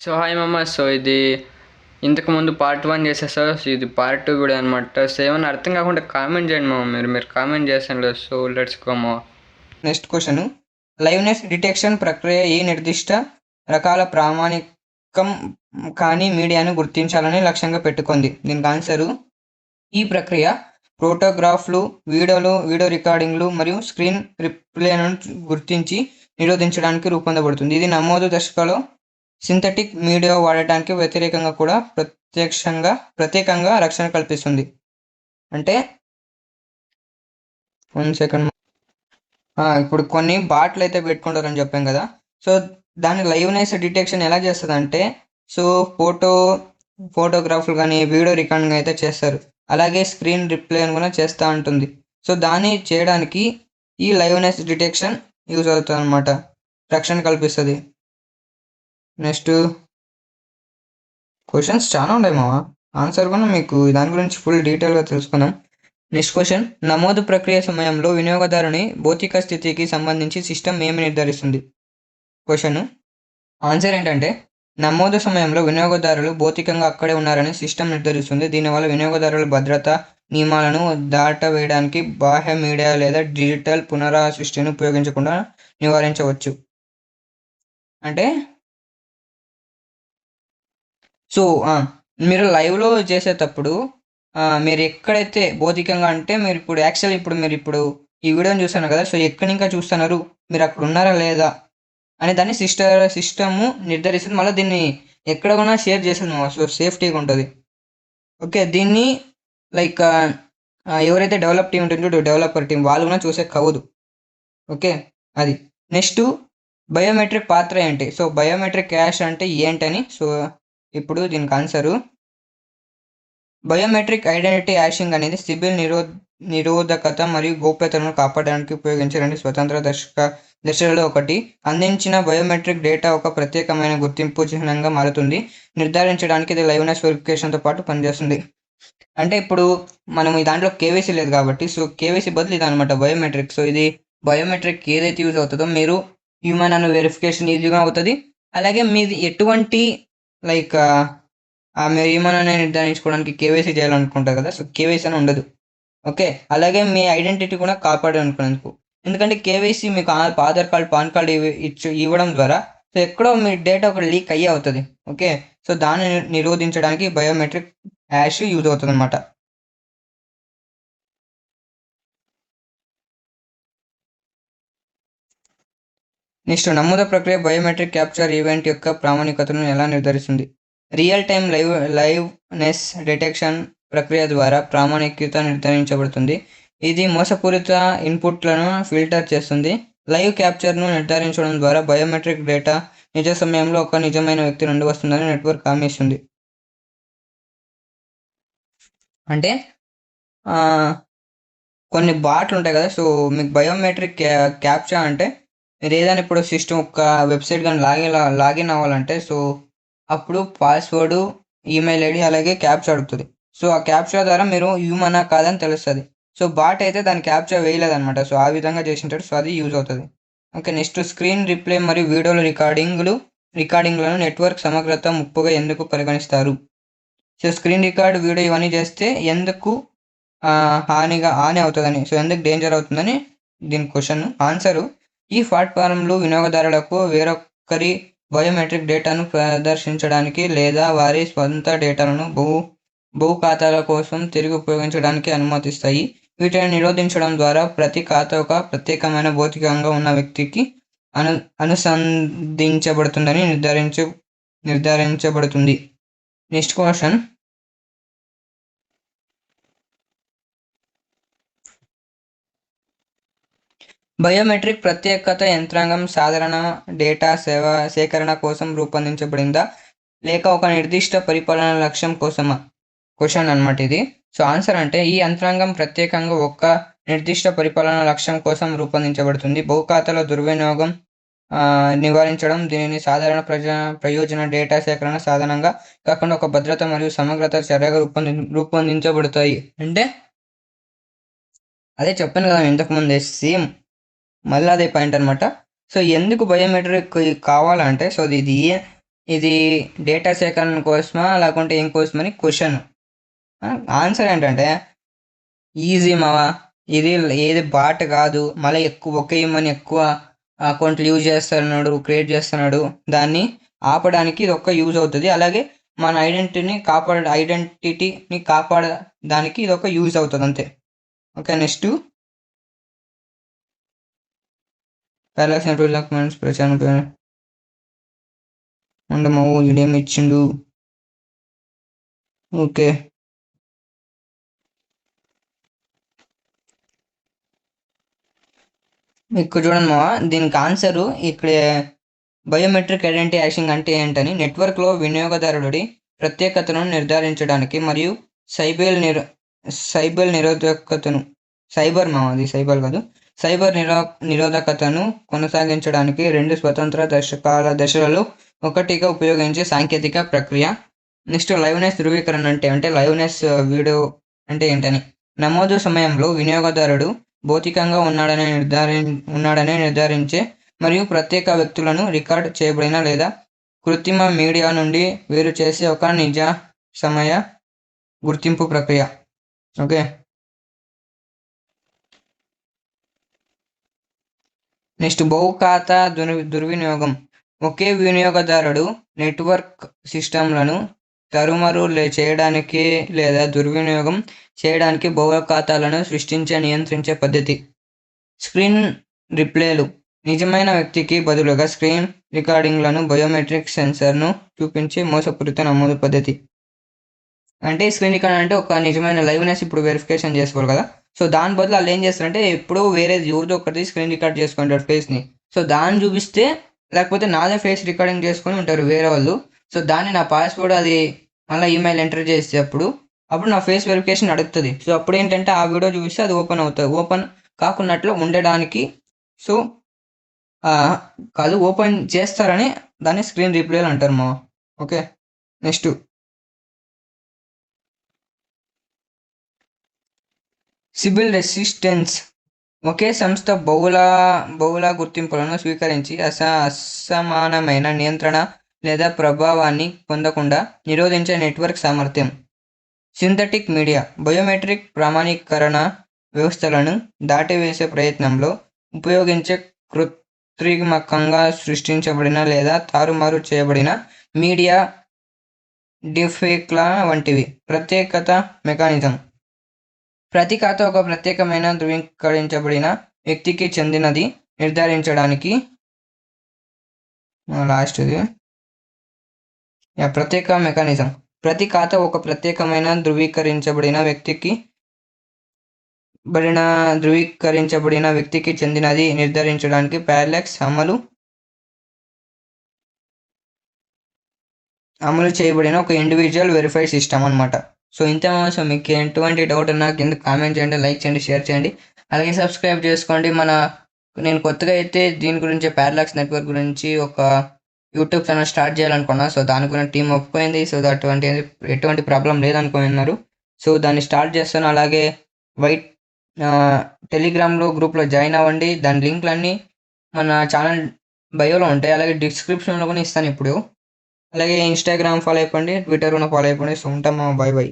So hi మామ. So ఇది ఇంతకుముందు పార్ట్ 1 చేసేసారు. సో ఇది పార్ట్ 2 కూడా అనమాట. సో ఏమైనా అర్థం కాకుండా కామెంట్ చేయండి మామ. మీరు కామెంట్ చేస్తాను. సో లెట్స్ గో మామ. నెక్స్ట్ క్వశ్చన్, లైవ్నెస్ డిటెక్షన్ ప్రక్రియ ఏ నిర్దిష్ట రకాల ప్రామాణికం కానీ మీడియాను గుర్తించాలని లక్ష్యంగా పెట్టుకుంది? దీనికి ఆన్సరు, ఈ ప్రక్రియ ఫోటోగ్రాఫ్లు, వీడియో రికార్డింగ్లు మరియు స్క్రీన్ రిప్లేలను గుర్తించి నిరోధించడానికి రూపొందబడుతుంది. ఇది నమోదు దశలో సింథటిక్ మీడియా వాడటానికి వ్యతిరేకంగా కూడా ప్రత్యేకంగా రక్షణ కల్పిస్తుంది. అంటే 1 సెకండ్, ఇప్పుడు కొన్ని బాట్లు అయితే పెట్టుకుంటారని చెప్పాం కదా. సో దాని లైవ్నెస్ డిటెక్షన్ ఎలా చేస్తుంది అంటే, సో ఫోటోగ్రాఫ్లు కానీ వీడియో రికార్డింగ్ అయితే చేస్తారు, అలాగే స్క్రీన్ రిప్లే కూడా చేస్తూ ఉంటుంది. సో దాన్ని చేయడానికి ఈ లైవ్నెస్ డిటెక్షన్ యూజ్ అవుతుంది అనమాట, రక్షణ కల్పిస్తుంది. నెక్స్ట్ క్వశ్చన్స్ చాలా ఉన్నాయి మావా, ఆన్సర్ కూడా మీకు దాని గురించి ఫుల్ డీటెయిల్గా తెలుసుకుందాం. నెక్స్ట్ క్వశ్చన్, నమోదు ప్రక్రియ సమయంలో వినియోగదారుని భౌతిక స్థితికి సంబంధించి సిస్టమ్ ఏమి నిర్ధారిస్తుంది? క్వశ్చన్ ఆన్సర్ ఏంటంటే, నమోదు సమయంలో వినియోగదారులు భౌతికంగా అక్కడే ఉన్నారని సిస్టమ్ నిర్ధారిస్తుంది. దీనివల్ల వినియోగదారుల భద్రతా నియమాలను దాటవేయడానికి బాహ్య మీడియా లేదా డిజిటల్ పునరాసృష్టిని ఉపయోగించకుండా నివారించవచ్చు. అంటే సో మీరు లైవ్లో చేసేటప్పుడు మీరు ఎక్కడైతే భౌతికంగా అంటే, మీరు ఇప్పుడు యాక్చువల్ మీరు ఈ వీడియోని చూస్తున్నారు కదా. సో ఎక్కడి ఇంకా చూస్తున్నారు, మీరు అక్కడ ఉన్నారా లేదా అని దాన్ని సిస్టము నిర్ధారిస్తుంది. మళ్ళీ దీన్ని ఎక్కడ కూడా షేర్ చేస్తుంది, సో సేఫ్టీగా ఉంటుంది. ఓకే, దీన్ని లైక్ ఎవరైతే డెవలప్ టీం ఉంటుందో డెవలపర్ టీం వాళ్ళు కూడా చూసే కవదు. ఓకే, అది. నెక్స్ట్, బయోమెట్రిక్ పాత్ర ఏంటి? సో బయోమెట్రిక్ క్యాష్ అంటే ఏంటని, సో ఇప్పుడు దీనికి ఆన్సరు, బయోమెట్రిక్ ఐడెంటిటీ హ్యాషింగ్ అనేది సిబిల్ నిరోధకత మరియు గోప్యతను కాపాడడానికి ఉపయోగించే 2 స్వతంత్ర దశలలో ఒకటి. అందించిన బయోమెట్రిక్ డేటా ఒక ప్రత్యేకమైన గుర్తింపు చిహ్నంగా మారుతుంది. నిర్ధారించడానికి ఇది లైవ్నెస్ వెరిఫికేషన్తో పాటు పనిచేస్తుంది. అంటే ఇప్పుడు మనం ఈ దాంట్లో కేవైసీ లేదు కాబట్టి, సో కేవైసీ బదులు ఇది అనమాట బయోమెట్రిక్. సో ఇది బయోమెట్రిక్ ఏదైతే యూజ్ అవుతుందో, మీరు హ్యూమన్ అన్న వెరిఫికేషన్ ఈజీగా అవుతుంది. అలాగే మీది ఎటువంటి లైక్ మీరు ఏమన్నా నిర్ధారించుకోవడానికి కేవైసీ చేయాలనుకుంటారు కదా, సో కేవైసీ అని ఉండదు. ఓకే, అలాగే మీ ఐడెంటిటీ కూడా కాపాడాలనుకున్నందుకు. ఎందుకంటే కేవైసీ మీకు ఆధార్ కార్డ్, పాన్ కార్డ్ ఇవ్వడం ద్వారా సో ఎక్కడో మీ డేటా ఒక లీక్ అయ్యే అవుతుంది. ఓకే, సో దాన్ని నిరోధించడానికి బయోమెట్రిక్ హ్యాష్ యూజ్ అవుతుంది అనమాట. నెక్స్ట్, నమోదు ప్రక్రియ బయోమెట్రిక్ క్యాప్చర్ ఈవెంట్ యొక్క ప్రామాణికతను ఎలా నిర్ధారిస్తుంది? రియల్ టైమ్ లైవ్నెస్ డిటెక్షన్ ప్రక్రియ ద్వారా ప్రామాణికత నిర్ధారించబడుతుంది. ఇది మోసపూరిత ఇన్పుట్లను ఫిల్టర్ చేస్తుంది. లైవ్ క్యాప్చర్ను నిర్ధారించడం ద్వారా బయోమెట్రిక్ డేటా నిజ సమయంలో ఒక నిజమైన వ్యక్తి నుండి వస్తుందని నెట్వర్క్ హామీ ఇస్తుంది. అంటే కొన్ని బాట్లు ఉంటాయి కదా, సో మీకు బయోమెట్రిక్ క్యాప్చా అంటే, మీరు ఏదైనా ఇప్పుడు సిస్టమ్ ఒక వెబ్సైట్ కానీ లాగిన్ అవ్వాలంటే, సో అప్పుడు పాస్వర్డ్, ఈమెయిల్ ఐడి అలాగే క్యాప్చా అడుగుతుంది. సో ఆ క్యాప్చా ద్వారా మీరు హ్యూమనా కాదని తెలుస్తుంది. సో బాట్ అయితే దాని క్యాప్చా వేయలేదన్నమాట. సో ఆ విధంగా చేసింటాడు, సో అది యూజ్ అవుతుంది. ఓకే, నెక్స్ట్, స్క్రీన్ రిప్లే మరియు వీడియోల రికార్డింగ్లను నెట్వర్క్ సమగ్రత ముప్పుగా ఎందుకు పరిగణిస్తారు? సో స్క్రీన్ రికార్డ్, వీడియో ఇవన్నీ చేస్తే ఎందుకు హాని అవుతుందని, సో ఎందుకు డేంజర్ అవుతుందని దీని క్వశ్చన్. ఆన్సరు, ఈ ప్లాట్ఫామ్లు వినియోగదారులకు వేరొకరి బయోమెట్రిక్ డేటాను ప్రదర్శించడానికి లేదా వారి స్వంత డేటాలను బహు ఖాతాల కోసం తిరిగి ఉపయోగించడానికి అనుమతిస్తాయి. వీటిని నిరోధించడం ద్వారా ప్రతి ఖాతా ఒక ప్రత్యేకమైన భౌతికంగా ఉన్న వ్యక్తికి అనుసంధించబడుతుందని నిర్ధారించబడుతుంది. నెక్స్ట్ క్వశ్చన్, బయోమెట్రిక్ ప్రత్యేకత యంత్రాంగం సాధారణ డేటా సేకరణ కోసం రూపొందించబడిందా, లేక ఒక నిర్దిష్ట పరిపాలన లక్ష్యం కోసమా? క్వశ్చన్ అనమాట ఇది. సో ఆన్సర్ అంటే, ఈ యంత్రాంగం ప్రత్యేకంగా ఒక నిర్దిష్ట పరిపాలన లక్ష్యం కోసం రూపొందించబడుతుంది. బహుఖాతాల దుర్వినియోగం నివారించడం, దీనిని సాధారణ ప్రయోజన డేటా సేకరణ సాధనంగా కాకుండా ఒక భద్రత మరియు సమగ్రత చర్యగా రూపొందించబడతాయి. అంటే అదే చెప్పాను కదా ఇంతకుముందే, సేమ్ మళ్ళీ అదే పాయింట్ అనమాట. సో ఎందుకు బయోమెట్రిక్ కావాలంటే, సో ఇది ఇది డేటా సేకరణ కోసమా లేకుంటే ఏం కోసమని క్వశ్చన్. ఆన్సర్ ఏంటంటే ఈజీ మావా, ఇది ఏది బాట్ కాదు, మళ్ళీ ఎక్కువ ఒకే ఇమ్మని ఎక్కువ అకౌంట్లు యూజ్ చేస్తున్నాడు, క్రియేట్ చేస్తున్నాడు, దాన్ని ఆపడానికి ఇది ఒక్క యూజ్ అవుతుంది. అలాగే మన ఐడెంటిటీని కాపాడడానికి ఇది ఒక యూజ్ అవుతుంది అంతే. ఓకే, నెక్స్ట్ పారాలాక్స్ నెట్వర్క్ డాక్యుమెంట్స్ ప్రచారం ఉండమవు ఇదేమి ఇచ్చిండు. ఓకే, ఇక్కడ చూడండి మావా, దీనికి ఆన్సరు ఇక్కడ బయోమెట్రిక్ ఐడెంటిటీ హ్యాషింగ్ అంటే ఏంటని. నెట్వర్క్లో వినియోగదారుడి ప్రత్యేకతను నిర్ధారించడానికి మరియు సైబర్ నిరోధకతను సైబర్ మాది సైబర్ కాదు సైబర్ నిరోధకతను కొనసాగించడానికి 2 స్వతంత్ర దశలలో ఒకటిగా ఉపయోగించే సాంకేతిక ప్రక్రియ. నెక్స్ట్ లైవ్నెస్ ధృవీకరణ అంటే లైవ్నెస్ వీడియో అంటే ఏంటని. నమోదు సమయంలో వినియోగదారుడు భౌతికంగా ఉన్నాడని నిర్ధారించే మరియు ప్రత్యేక వ్యక్తులను రికార్డ్ చేయబడిన లేదా కృత్రిమ మీడియా నుండి వేరు చేసే ఒక నిజ సమయ గుర్తింపు ప్రక్రియ. ఓకే, నెక్స్ట్ బహుఖాతా దుర్వినియోగం. ఒకే వినియోగదారుడు నెట్వర్క్ సిస్టమ్లను తరుమరు చేయడానికి లేదా దుర్వినియోగం చేయడానికి బహుళ ఖాతాలను నియంత్రించే పద్ధతి. స్క్రీన్ రిప్లేలు. నిజమైన వ్యక్తికి బదులుగా స్క్రీన్ రికార్డింగ్లను బయోమెట్రిక్ సెన్సర్ను చూపించే మోసపూరిత నమోదు పద్ధతి. అంటే స్క్రీన్ రికార్డ్ అంటే ఒక నిజమైన లైవ్నెస్ ఇప్పుడు వెరిఫికేషన్ చేసుకోవాలి కదా, సో దాని బదులు వాళ్ళు ఏం చేస్తారంటే ఎప్పుడో వేరే ఎవరిదో ఒకటి స్క్రీన్ రికార్డ్ చేసుకుంటారు ఫేస్ని, సో దాన్ని చూపిస్తే, లేకపోతే నాదే ఫేస్ రికార్డింగ్ చేసుకొని ఉంటారు వేరే వాళ్ళు, సో దాన్ని నా పాస్వర్డ్ అది మళ్ళీ ఈమెయిల్ ఎంటర్ చేస్తే అప్పుడు నా ఫేస్ వెరిఫికేషన్ అడుగుతుంది. సో అప్పుడు ఏంటంటే ఆ వీడియో చూపిస్తే అది ఓపెన్ అవుతుంది. ఓపెన్ కాకున్నట్లు ఉండడానికి సో కాదు ఓపెన్ చేస్తారని దాన్ని స్క్రీన్ రిప్లేలు అంటారు మా. Okay, next sybil resistance. ఒకే సంస్థ బహుళ గుర్తింపులను స్వీకరించి అసమానమైన నియంత్రణ లేదా ప్రభావాన్ని పొందకుండా నిరోధించే నెట్వర్క్ సామర్థ్యం. Synthetic media. బయోమెట్రిక్ ప్రామాణీకరణ వ్యవస్థలను దాటివేసే ప్రయత్నంలో ఉపయోగించే కృత్రిమకంగా సృష్టించబడిన లేదా తారుమారు చేయబడిన మీడియా, డిఫేక్ల వంటివి. ప్రత్యేకత మెకానిజం. ప్రతి ఖాతా ఒక ప్రత్యేకమైన ధృవీకరించబడిన వ్యక్తికి చెందినది నిర్ధారించడానికి ప్రత్యేక మెకానిజం. ప్రతి ఖాతా ఒక ప్రత్యేకమైన ధృవీకరించబడిన వ్యక్తికి చెందినది నిర్ధారించడానికి పారాలాక్స్ అమలు చేయబడిన ఒక ఇండివిజువల్ వెరిఫైడ్ సిస్టమ్ అనమాట. సో ఇంత. సో మీకు ఎటువంటి డౌట్ ఉన్నా కింద కామెంట్ చేయండి, లైక్ చేయండి, షేర్ చేయండి, అలాగే సబ్స్క్రైబ్ చేసుకోండి. నేను కొత్తగా అయితే దీని గురించి పారాలాక్స్ నెట్వర్క్ గురించి ఒక యూట్యూబ్ ఛానల్ స్టార్ట్ చేయాలనుకున్నా. సో దాని గురించి టీం ఒప్పుకోయింది. సో ఎటువంటి ప్రాబ్లం లేదనుకున్నారు. సో దాన్ని స్టార్ట్ చేస్తాను. అలాగే టెలిగ్రామ్లో గ్రూప్లో జాయిన్ అవ్వండి. దాని లింక్లన్నీ మన ఛానల్ బయోలో ఉంటాయి, అలాగే డిస్క్రిప్షన్లో కూడా ఇస్తాను ఇప్పుడు. అలాగే ఇన్స్టాగ్రామ్ ఫాలో అయిపోండి, ట్విట్టర్ కూడా ఫాలో అయిపోండి. సో ఉంటాం, బాయ్ బాయ్.